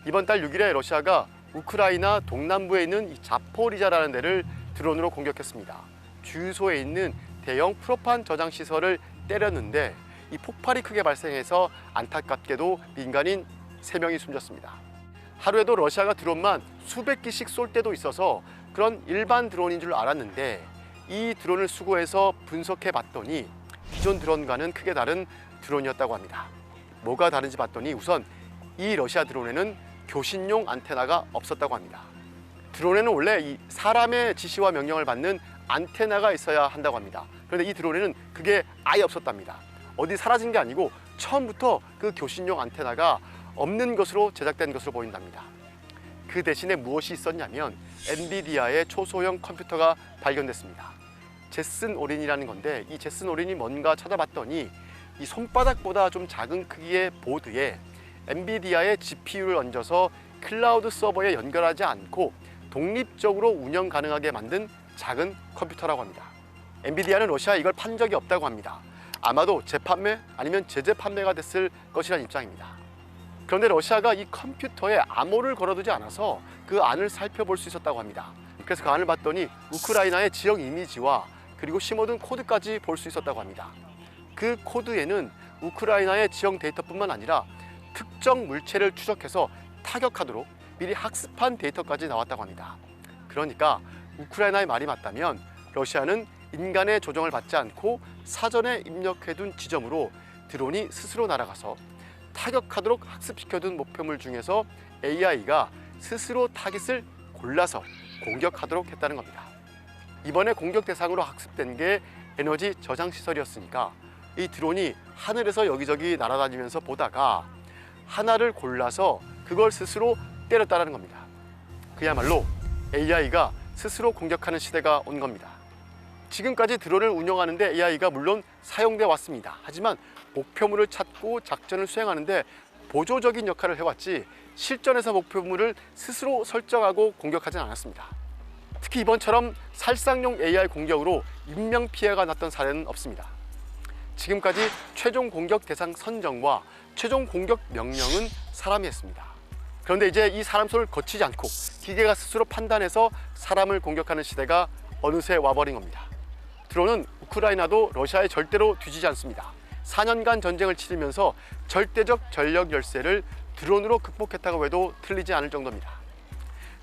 이번 달 6일에 러시아가 우크라이나 동남부에 있는 이 자포리자라는 데를 드론으로 공격했습니다. 주유소에 있는 대형 프로판 저장 시설을 때렸는데 이 폭발이 크게 발생해서 안타깝게도 민간인 3명이 숨졌습니다. 하루에도 러시아가 드론만 수백 기씩 쏠 때도 있어서 그런 일반 드론인 줄 알았는데 이 드론을 수거해서 분석해 봤더니 기존 드론과는 크게 다른 드론이었다고 합니다. 뭐가 다른지 봤더니 우선 이 러시아 드론에는 교신용 안테나가 없었다고 합니다. 드론에는 원래 이 사람의 지시와 명령을 받는 안테나가 있어야 한다고 합니다. 그런데 이 드론에는 그게 아예 없었답니다. 어디 사라진 게 아니고 처음부터 그 교신용 안테나가 없는 것으로 제작된 것으로 보인답니다. 그 대신에 무엇이 있었냐면 엔비디아의 초소형 컴퓨터가 발견됐습니다. 제슨 오린이라는 건데 이 제슨 오린이 뭔가 찾아봤더니 이 손바닥보다 좀 작은 크기의 보드에 엔비디아의 GPU를 얹어서 클라우드 서버에 연결하지 않고 독립적으로 운영 가능하게 만든 작은 컴퓨터라고 합니다. 엔비디아는 러시아에 이걸 판 적이 없다고 합니다. 아마도 재판매 아니면 제재 판매가 됐을 것이라는 입장입니다. 그런데 러시아가 이 컴퓨터에 암호를 걸어두지 않아서 그 안을 살펴볼 수 있었다고 합니다. 그래서 그 안을 봤더니 우크라이나의 지역 이미지와 그리고 심어둔 코드까지 볼 수 있었다고 합니다. 그 코드에는 우크라이나의 지형 데이터뿐만 아니라 특정 물체를 추적해서 타격하도록 미리 학습한 데이터까지 나왔다고 합니다. 그러니까 우크라이나의 말이 맞다면 러시아는 인간의 조정을 받지 않고 사전에 입력해둔 지점으로 드론이 스스로 날아가서 타격하도록 학습시켜둔 목표물 중에서 AI가 스스로 타깃을 골라서 공격하도록 했다는 겁니다. 이번에 공격 대상으로 학습된 게 에너지 저장 시설이었으니까 이 드론이 하늘에서 여기저기 날아다니면서 보다가 하나를 골라서 그걸 스스로 때렸다는 겁니다. 그야말로 AI가 스스로 공격하는 시대가 온 겁니다. 지금까지 드론을 운영하는 데 AI가 물론 사용돼 왔습니다. 하지만 목표물을 찾고 작전을 수행하는데 보조적인 역할을 해왔지 실전에서 목표물을 스스로 설정하고 공격하진 않았습니다. 특히 이번처럼 살상용 AI 공격으로 인명피해가 났던 사례는 없습니다. 지금까지 최종 공격 대상 선정과 최종 공격 명령은 사람이 했습니다. 그런데 이제 이 사람 손을 거치지 않고 기계가 스스로 판단해서 사람을 공격하는 시대가 어느새 와버린 겁니다. 드론은 우크라이나도 러시아에 절대로 뒤지지 않습니다. 4년간 전쟁을 치르면서 절대적 전력 열세를 드론으로 극복했다고 해도 틀리지 않을 정도입니다.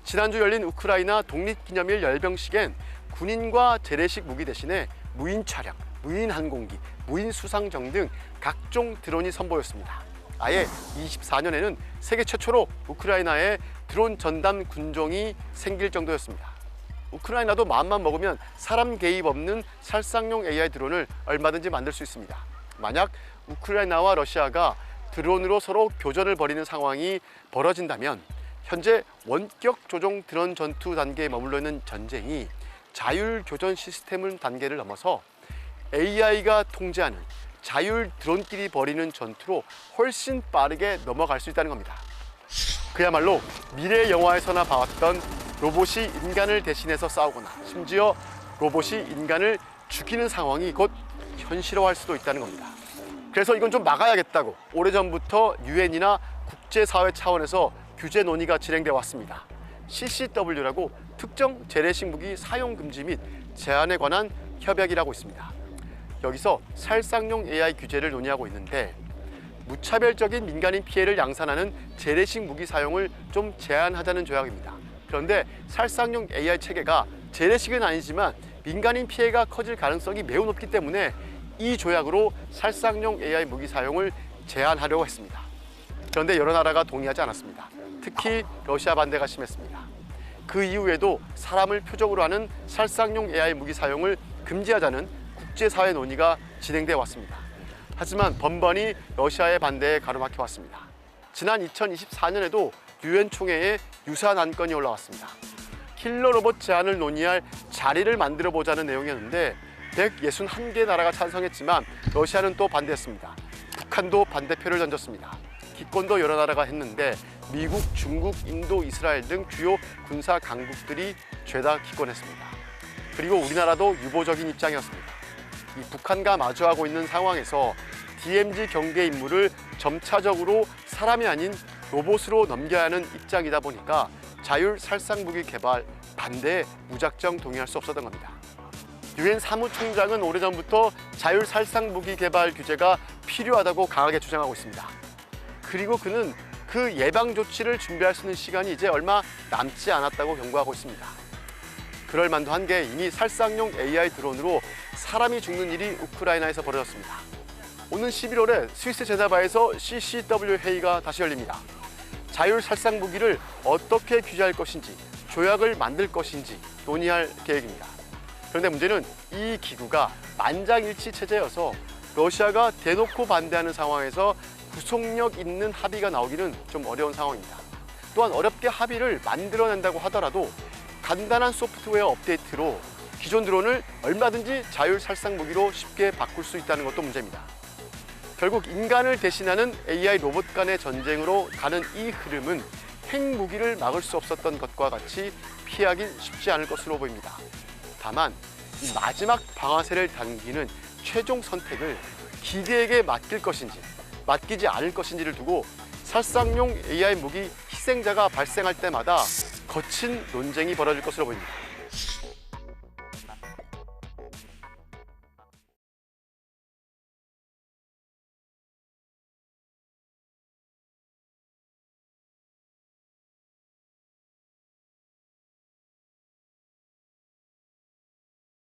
지난주 열린 우크라이나 독립기념일 열병식엔 군인과 재래식 무기 대신에 무인 차량, 무인 항공기, 무인 수상정 등 각종 드론이 선보였습니다. 아예 24년에는 세계 최초로 우크라이나에 드론 전담 군종이 생길 정도였습니다. 우크라이나도 마음만 먹으면 사람 개입 없는 살상용 AI 드론을 얼마든지 만들 수 있습니다. 만약 우크라이나와 러시아가 드론으로 서로 교전을 벌이는 상황이 벌어진다면 현재 원격 조종 드론 전투 단계에 머물러 있는 전쟁이 자율 교전 시스템 단계를 넘어서 AI가 통제하는 자율 드론끼리 벌이는 전투로 훨씬 빠르게 넘어갈 수 있다는 겁니다. 그야말로 미래 영화에서나 봐왔던 로봇이 인간을 대신해서 싸우거나 심지어 로봇이 인간을 죽이는 상황이 곧 현실화할 수도 있다는 겁니다. 그래서 이건 좀 막아야겠다고 오래전부터 유엔이나 국제사회 차원에서 규제 논의가 진행되어 왔습니다. CCW라고 특정 재래식 무기 사용 금지 및 제한에 관한 협약이라고 있습니다. 여기서 살상용 AI 규제를 논의하고 있는데 무차별적인 민간인 피해를 양산하는 재래식 무기 사용을 좀 제한하자는 조약입니다. 그런데 살상용 AI 체계가 재래식은 아니지만 민간인 피해가 커질 가능성이 매우 높기 때문에 이 조약으로 살상용 AI 무기 사용을 제한하려고 했습니다. 그런데 여러 나라가 동의하지 않았습니다. 특히 러시아 반대가 심했습니다. 그 이후에도 사람을 표적으로 하는 살상용 AI 무기 사용을 금지하자는 국제사회 논의가 진행되어 왔습니다. 하지만 번번이 러시아의 반대에 가로막혀 왔습니다. 지난 2024년에도 유엔 총회에 유사한 안건이 올라왔습니다. 킬러 로봇 제한을 논의할 자리를 만들어 보자는 내용이었는데 161개 나라가 찬성했지만 러시아는 또 반대했습니다. 북한도 반대표를 던졌습니다. 기권도 여러 나라가 했는데 미국, 중국, 인도, 이스라엘 등 주요 군사 강국들이 죄다 기권했습니다. 그리고 우리나라도 유보적인 입장이었습니다. 이 북한과 마주하고 있는 상황에서 DMZ 경계 임무를 점차적으로 사람이 아닌 로봇으로 넘겨야 하는 입장이다 보니까 자율 살상무기 개발 반대에 무작정 동의할 수 없었던 겁니다. 유엔 사무총장은 오래전부터 자율 살상무기 개발 규제가 필요하다고 강하게 주장하고 있습니다. 그리고 그는 그 예방 조치를 준비할 수 있는 시간이 이제 얼마 남지 않았다고 경고하고 있습니다. 그럴 만도 한 게 이미 살상용 AI 드론으로 사람이 죽는 일이 우크라이나에서 벌어졌습니다. 오는 11월에 스위스 제네바에서 CCW 회의가 다시 열립니다. 자율 살상 무기를 어떻게 규제할 것인지, 조약을 만들 것인지 논의할 계획입니다. 그런데 문제는 이 기구가 만장일치 체제여서 러시아가 대놓고 반대하는 상황에서 구속력 있는 합의가 나오기는 좀 어려운 상황입니다. 또한 어렵게 합의를 만들어낸다고 하더라도 간단한 소프트웨어 업데이트로 기존 드론을 얼마든지 자율 살상 무기로 쉽게 바꿀 수 있다는 것도 문제입니다. 결국 인간을 대신하는 AI 로봇 간의 전쟁으로 가는 이 흐름은 핵무기를 막을 수 없었던 것과 같이 피하긴 쉽지 않을 것으로 보입니다. 다만 이 마지막 방아쇠를 당기는 최종 선택을 기계에게 맡길 것인지 맡기지 않을 것인지를 두고 살상용 AI 무기 희생자가 발생할 때마다 거친 논쟁이 벌어질 것으로 보입니다.